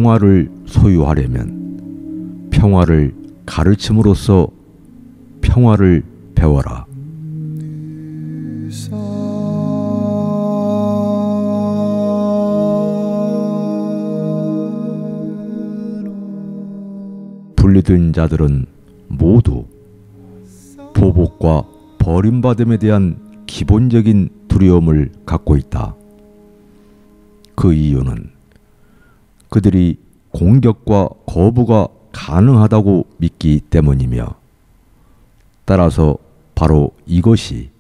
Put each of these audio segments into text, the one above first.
평화를 소유하려면 평화를 가르침으로써 평화를 배워라. 분리된 자들은 모두 보복과 버림받음에 대한 기본적인 두려움을 갖고 있다. 그 이유는 그들이 공격과 거부가 가능하다고 믿기 때문이며, 따라서 바로 이것이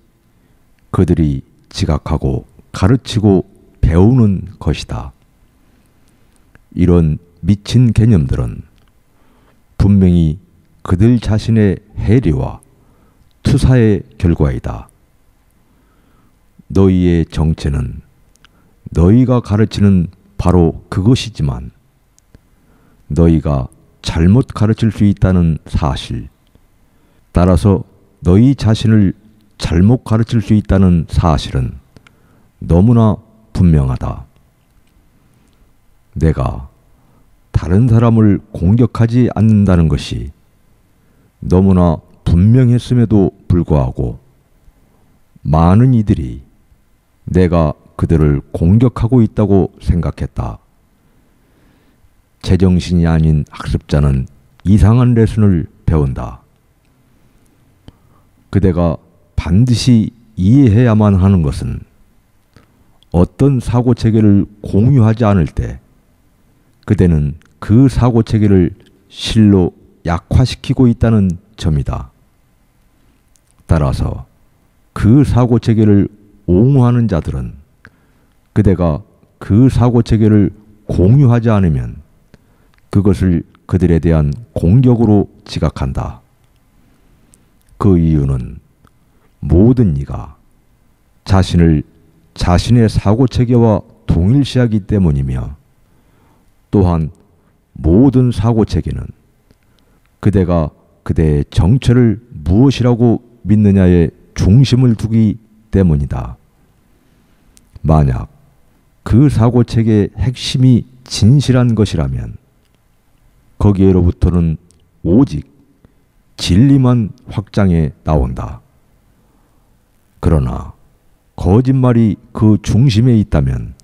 그들이 지각하고 가르치고 배우는 것이다. 이런 미친 개념들은 분명히 그들 자신의 해리와 투사의 결과이다. 너희의 정체는 너희가 가르치는 바로 그것이지만, 너희가 잘못 가르칠 수 있다는 사실, 따라서 너희 자신을 잘못 가르칠 수 있다는 사실은 너무나 분명하다. 내가 다른 사람을 공격하지 않는다는 것이 너무나 분명했음에도 불구하고 많은 이들이 내가 그들을 공격하고 있다고 생각했다. 제정신이 아닌 학습자는 이상한 레슨을 배운다. 그대가 반드시 이해해야만 하는 것은 어떤 사고체계를 공유하지 않을 때 그대는 그 사고체계를 실로 약화시키고 있다는 점이다. 따라서 그 사고체계를 옹호하는 자들은 그대가 그 사고체계를 공유하지 않으면 그것을 그들에 대한 공격으로 지각한다. 그 이유는 모든 이가 자신을 자신의 사고체계와 동일시하기 때문이며, 또한 모든 사고체계는 그대가 그대의 정체를 무엇이라고 믿느냐에 중심을 두기 때문이다. 만약 그 사고체계의 핵심이 진실한 것이라면 거기에로부터는 오직 진리만 확장해 나온다. 그러나 거짓말이 그 중심에 있다면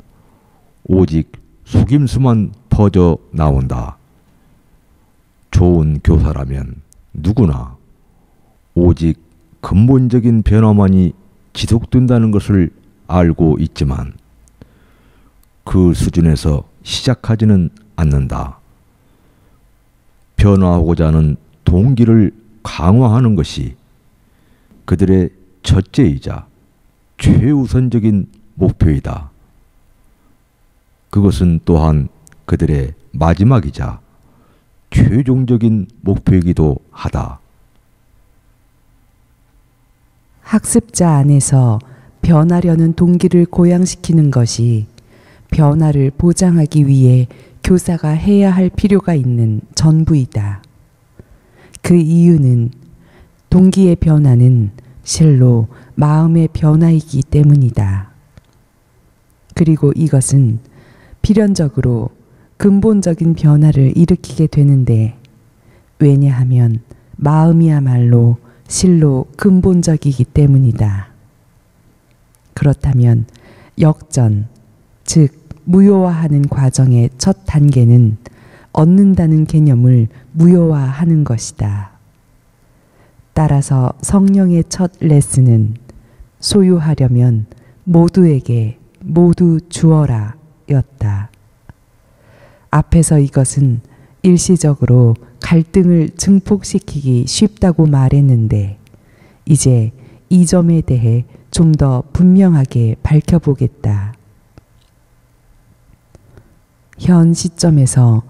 오직 속임수만 퍼져 나온다. 좋은 교사라면 누구나 오직 근본적인 변화만이 지속된다는 것을 알고 있지만 그 수준에서 시작하지는 않는다. 변화하고자 하는 동기를 강화하는 것이 그들의 첫째이자 최우선적인 목표이다. 그것은 또한 그들의 마지막이자 최종적인 목표이기도 하다. 학습자 안에서 변하려는 동기를 고양시키는 것이 변화를 보장하기 위해 교사가 해야 할 필요가 있는 전부이다. 그 이유는 동기의 변화는 실로 마음의 변화이기 때문이다. 그리고 이것은 필연적으로 근본적인 변화를 일으키게 되는데, 왜냐하면 마음이야말로 실로 근본적이기 때문이다. 그렇다면 역전, 즉 무효화하는 과정의 첫 단계는 얻는다는 개념을 무효화하는 것이다. 따라서 성령의 첫 레슨은 소유하려면 모두에게 모두 주어라 였다. 앞에서 이것은 일시적으로 갈등을 증폭시키기 쉽다고 말했는데, 이제 이 점에 대해 좀 더 분명하게 밝혀보겠다. 현 시점에서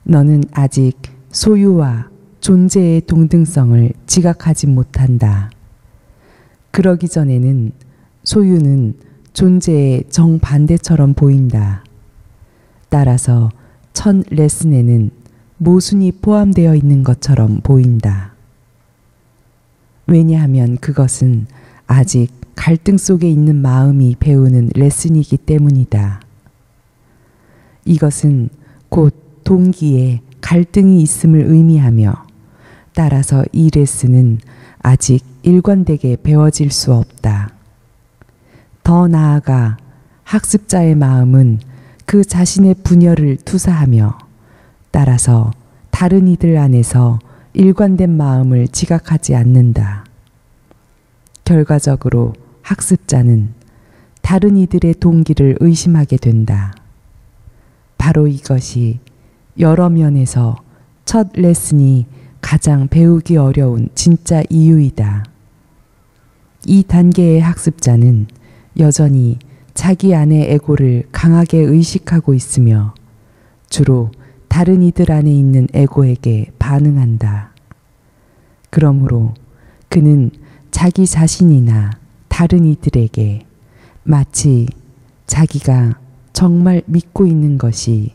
너는 아직 소유와 존재의 동등성을 지각하지 못한다. 그러기 전에는 소유는 존재의 정반대처럼 보인다. 따라서 첫 레슨에는 모순이 포함되어 있는 것처럼 보인다. 왜냐하면 그것은 아직 갈등 속에 있는 마음이 배우는 레슨이기 때문이다. 이것은 곧 동기에 갈등이 있음을 의미하며 따라서 이 레슨은 아직 일관되게 배워질 수 없다. 더 나아가 학습자의 마음은 그 자신의 분열을 투사하며 따라서 다른 이들 안에서 일관된 마음을 지각하지 않는다. 결과적으로 학습자는 다른 이들의 동기를 의심하게 된다. 바로 이것이 여러 면에서 첫 레슨이 가장 배우기 어려운 진짜 이유이다. 이 단계의 학습자는 여전히 자기 안의 에고를 강하게 의식하고 있으며 주로 다른 이들 안에 있는 에고에게 반응한다. 그러므로 그는 자기 자신이나 다른 이들에게 마치 자기가 정말 믿고 있는 것이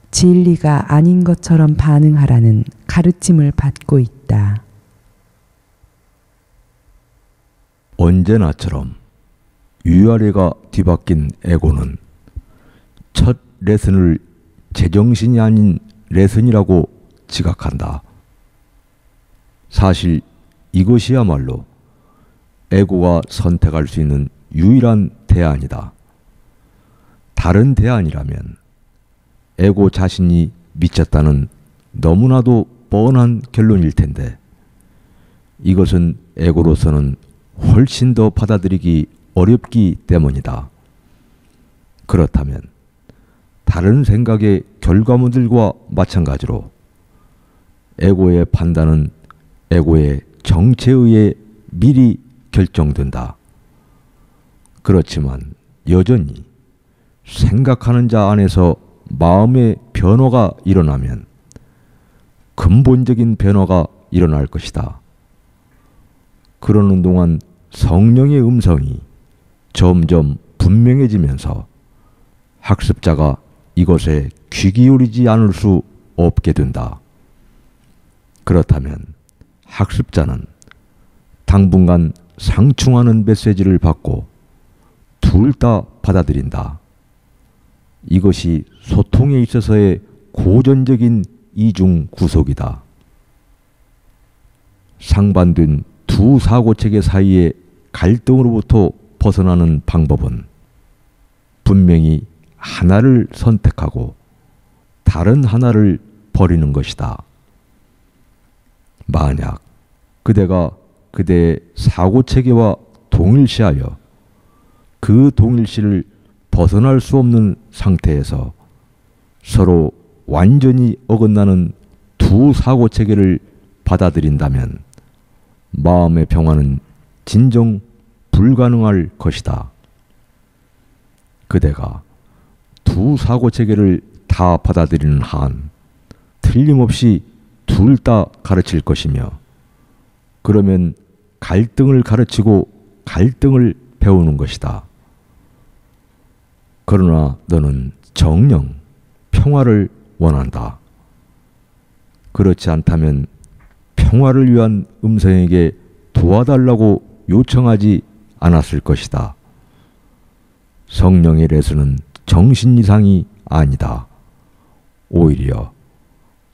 진리가 아닌 것처럼 반응하라는 가르침을 받고 있다. 언제나처럼 위아래가 뒤바뀐 에고는 첫 레슨을 제정신이 아닌 레슨이라고 지각한다. 사실 이것이야말로 에고가 선택할 수 있는 유일한 대안이다. 다른 대안이라면 에고 자신이 미쳤다는 너무나도 뻔한 결론일 텐데 이것은 에고로서는 훨씬 더 받아들이기 어렵기 때문이다. 그렇다면 다른 생각의 결과물들과 마찬가지로 에고의 판단은 에고의 정체에 의해 미리 결정된다. 그렇지만 여전히 생각하는 자 안에서 마음의 변화가 일어나면 근본적인 변화가 일어날 것이다. 그러는 동안 성령의 음성이 점점 분명해지면서 학습자가 이것에 귀 기울이지 않을 수 없게 된다. 그렇다면 학습자는 당분간 상충하는 메시지를 받고 둘 다 받아들인다. 이것이 소통에 있어서의 고전적인 이중 구속이다. 상반된 두 사고체계 사이의 갈등으로부터 벗어나는 방법은 분명히 하나를 선택하고 다른 하나를 버리는 것이다. 만약 그대가 그대의 사고체계와 동일시하여 그 동일시를 벗어날 수 없는 상태에서 서로 완전히 어긋나는 두 사고체계를 받아들인다면 마음의 평화는 진정 불가능할 것이다. 그대가 두 사고체계를 다 받아들이는 한 틀림없이 둘 다 가르칠 것이며 그러면 갈등을 가르치고 갈등을 배우는 것이다. 그러나 너는 정녕 평화를 원한다. 그렇지 않다면 평화를 위한 음성에게 도와달라고 요청하지 않았을 것이다. 성령의 레슨은 정신 이상이 아니다. 오히려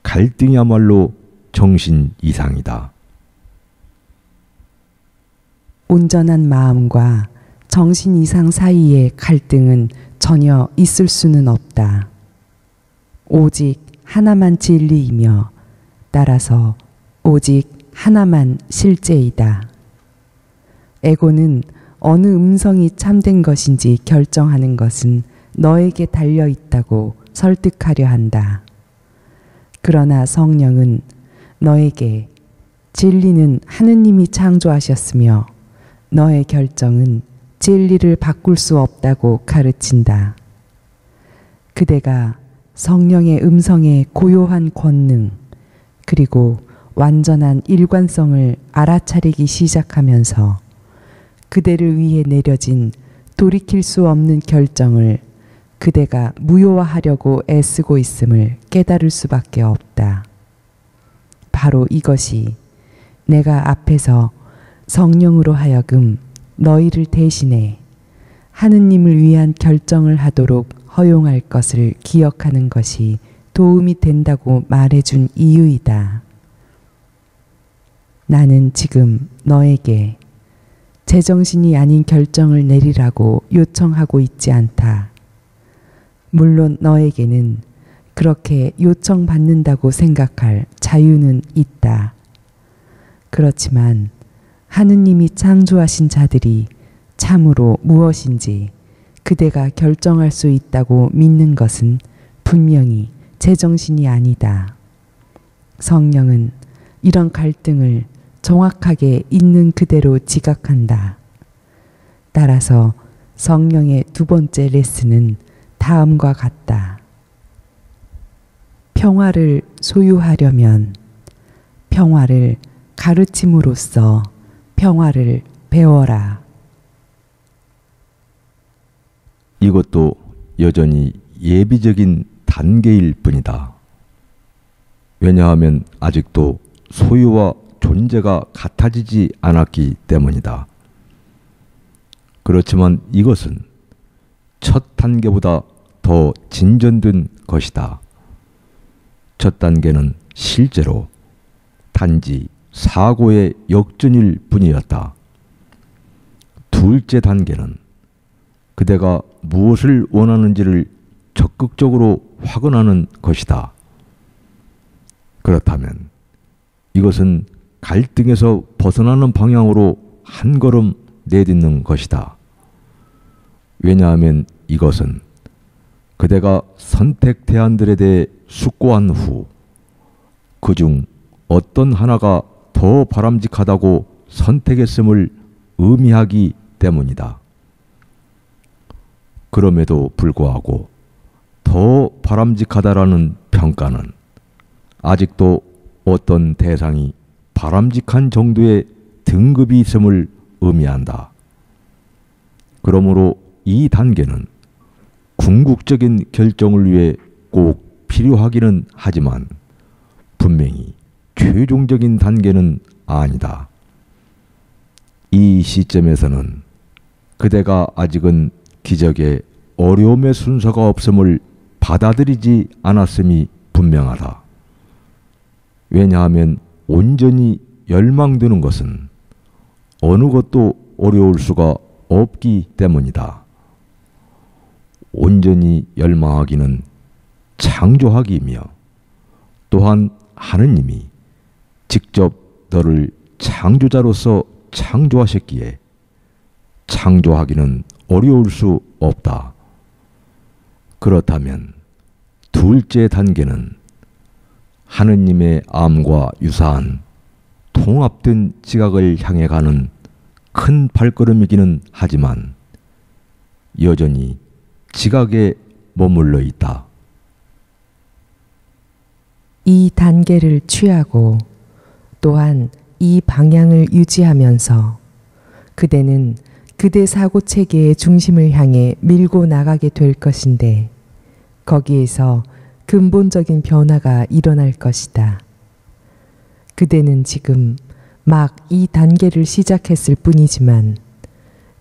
갈등이야말로 정신 이상이다. 온전한 마음과 정신 이상 사이의 갈등은 전혀 있을 수는 없다. 오직 하나만 진리이며 따라서 오직 하나만 실제이다. 에고는 어느 음성이 참된 것인지 결정하는 것은 너에게 달려 있다고 설득하려 한다. 그러나 성령은 너에게 진리는 하느님이 창조하셨으며 너의 결정은 진리를 바꿀 수 없다고 가르친다. 그대가 성령의 음성의 고요한 권능 그리고 완전한 일관성을 알아차리기 시작하면서 그대를 위해 내려진 돌이킬 수 없는 결정을 그대가 무효화하려고 애쓰고 있음을 깨달을 수밖에 없다. 바로 이것이 내가 앞에서 성령으로 하여금 너희를 대신해 하느님을 위한 결정을 하도록 허용할 것을 기억하는 것이 도움이 된다고 말해준 이유이다. 나는 지금 너에게 제정신이 아닌 결정을 내리라고 요청하고 있지 않다. 물론 너에게는 그렇게 요청받는다고 생각할 자유는 있다. 그렇지만 하느님이 창조하신 자들이 참으로 무엇인지 그대가 결정할 수 있다고 믿는 것은 분명히 제정신이 아니다. 성령은 이런 갈등을 정확하게 있는 그대로 지각한다. 따라서 성령의 두 번째 레슨은 다음과 같다. 평화를 소유하려면 평화를 가르침으로써 평화를 배워라. 이것도 여전히 예비적인 단계일 뿐이다. 왜냐하면 아직도 소유와 존재가 같아지지 않았기 때문이다. 그렇지만 이것은 첫 단계보다 더 진전된 것이다. 첫 단계는 실제로 단지 사고의 역전일 뿐이었다. 둘째 단계는 그대가 무엇을 원하는지를 적극적으로 확언하는 것이다. 그렇다면 이것은 갈등에서 벗어나는 방향으로 한 걸음 내딛는 것이다. 왜냐하면 이것은 그대가 선택 대안들에 대해 숙고한 후 그중 어떤 하나가 더 바람직하다고 선택했음을 의미하기 때문이다. 그럼에도 불구하고 더 바람직하다라는 평가는 아직도 어떤 대상이 바람직한 정도의 등급이 있음을 의미한다. 그러므로 이 단계는 궁극적인 결정을 위해 꼭 필요하기는 하지만 분명히 최종적인 단계는 아니다. 이 시점에서는 그대가 아직은 기적의 어려움의 순서가 없음을 받아들이지 않았음이 분명하다. 왜냐하면 온전히 열망되는 것은 어느 것도 어려울 수가 없기 때문이다. 온전히 열망하기는 창조하기이며 또한 하느님이 직접 너를 창조자로서 창조하셨기에 창조하기는 어려울 수 없다. 그렇다면 둘째 단계는 하느님의 암과 유사한 통합된 지각을 향해 가는 큰 발걸음이기는 하지만 여전히 지각에 머물러 있다. 이 단계를 취하고 또한 이 방향을 유지하면서 그대는 그대 사고체계의 중심을 향해 밀고 나가게 될 것인데 거기에서 근본적인 변화가 일어날 것이다. 그대는 지금 막 이 단계를 시작했을 뿐이지만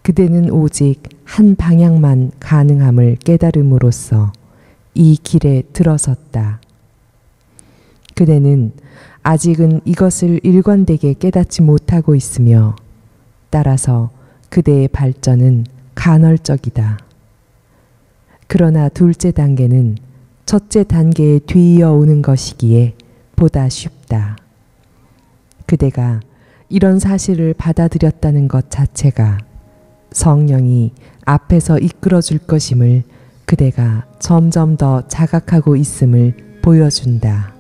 그대는 오직 한 방향만 가능함을 깨달음으로써 이 길에 들어섰다. 그대는 아직은 이것을 일관되게 깨닫지 못하고 있으며 따라서 그대의 발전은 간헐적이다. 그러나 둘째 단계는 첫째 단계에 뒤이어 오는 것이기에 보다 쉽다. 그대가 이런 사실을 받아들였다는 것 자체가 성령이 앞에서 이끌어줄 것임을 그대가 점점 더 자각하고 있음을 보여준다.